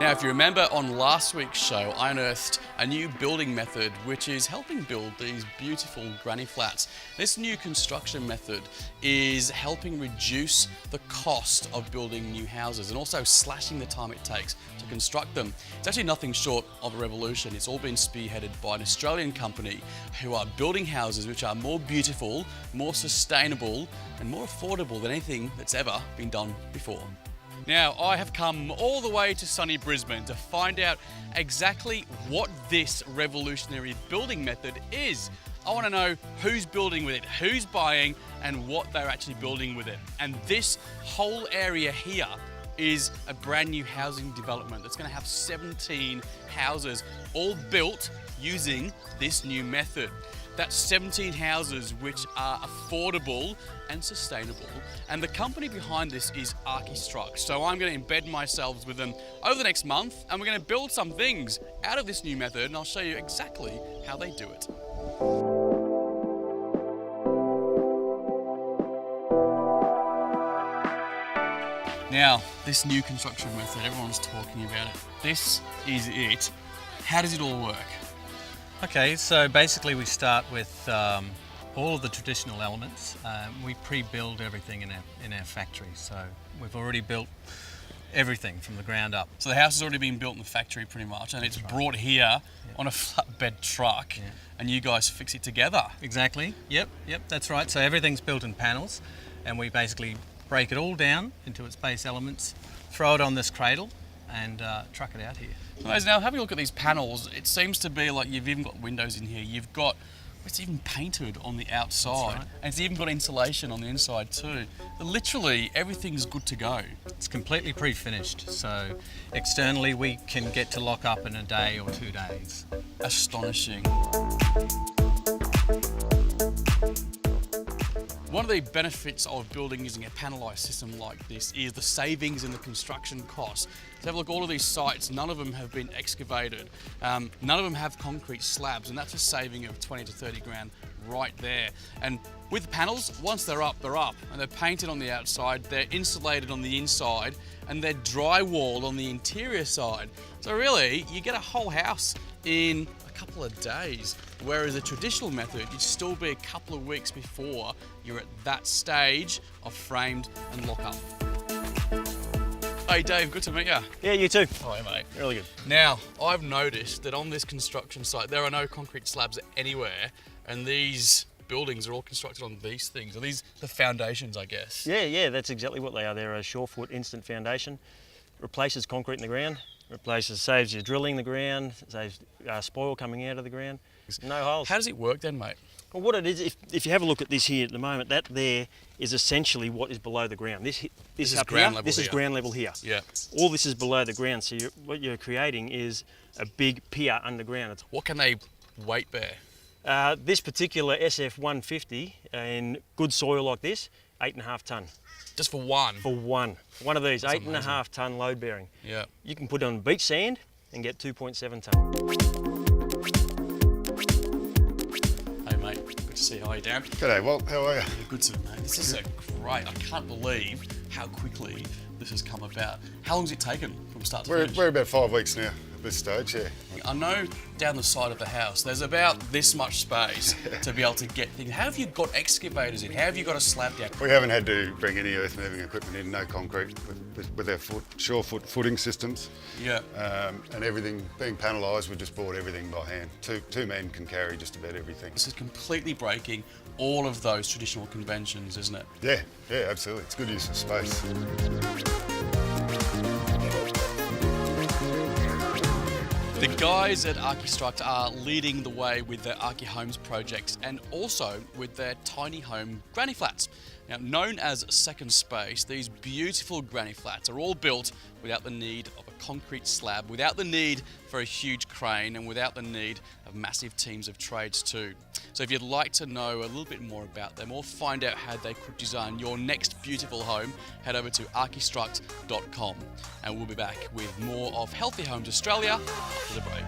Now, if you remember on last week's show, I unearthed a new building method which is helping build these beautiful granny flats. This new construction method is helping reduce the cost of building new houses and also slashing the time it takes to construct them. It's actually nothing short of a revolution. It's all been spearheaded by an Australian company who are building houses which are more beautiful, more sustainable and more affordable than anything that's ever been done before. Now, I have come all the way to sunny Brisbane to find out exactly what this revolutionary building method is. I want to know who's building with it, who's buying, and what they're actually building with it. And this whole area here is a brand new housing development that's going to have 17 houses, all built using this new method. That's 17 houses which are affordable and sustainable. And the company behind this is Arkistruct. So I'm going to embed myself with them over the next month and we're going to build some things out of this new method and I'll show you exactly how they do it. Now, this new construction method, everyone's talking about it. This is it. How does it all work? Okay, so basically we start with all of the traditional elements. We pre-build everything in our factory, so we've already built everything from the ground up. So the house has already been built in the factory pretty much, and it's brought here on a flatbed truck, and you guys fix it together. Exactly, yep, that's right. So everything's built in panels, and we basically break it all down into its base elements, throw it on this cradle, and truck it out here. Now, having a look at these panels, it seems to be like you've even got windows in here. You've got, it's even painted on the outside, and it's even got insulation on the inside too. But literally, everything's good to go. It's completely pre-finished, so externally we can get to lock up in a day or 2 days. Astonishing. One of the benefits of building using a panelised system like this is the savings in the construction costs. So have a look, all of these sites, none of them have been excavated. None of them have concrete slabs, and that's a saving of 20 to 30 grand right there. And with the panels, once they're up, and they're painted on the outside, they're insulated on the inside, and they're drywalled on the interior side. So really, you get a whole house in a couple of days, whereas a traditional method, you'd still be a couple of weeks before you're at that stage of framed and lock up. Hey Dave, good to meet you. Yeah, you too. Hi mate. Really good. Now, I've noticed that on this construction site, there are no concrete slabs anywhere, and these buildings are all constructed on these things. Are these the foundations, I guess? Yeah, that's exactly what they are. They're a Surefoot instant foundation. Replaces concrete in the ground, saves you drilling the ground, saves spoil coming out of the ground. No holes. How does it work then, mate? Well, what it is, if you have a look at this here at the moment, that there is essentially what is below the ground. This is up ground here, level this is here. ground level here. Yeah. All this is below the ground, so what you're creating is a big pier underground. What can they weight bear? This particular SF150 in good soil like this, 8.5 tonne. Just for one? For one. One of these, That's 8.5 tonne load bearing. Yeah. You can put it on beach sand and get 2.7 tonne. Hey mate, good to see you. How are you, Dan? G'day, Walt. How are you? Good to mate. This is great. I can't believe how quickly this has come about. How long has it taken from start to finish? We're about 5 weeks now at this stage, yeah. I know down the side of the house, there's about this much space to be able to get things. How have you got excavators in? How have you got a slab down? We haven't had to bring any earth moving equipment in, no concrete, with our Surefoot footing systems. Yeah. And everything being panelised, we've just bought everything by hand. Two men can carry just about everything. This is completely breaking all of those traditional conventions, isn't it? Yeah, absolutely. It's good use of space. The guys at Arkistruct are leading the way with their Arki Homes projects and also with their tiny home granny flats. Now, known as second space, these beautiful granny flats are all built without the need of a concrete slab, without the need for a huge crane, and without the need of massive teams of trades too. So if you'd like to know a little bit more about them or find out how they could design your next beautiful home, head over to arkistruct.com, and we'll be back with more of Healthy Homes Australia after the break.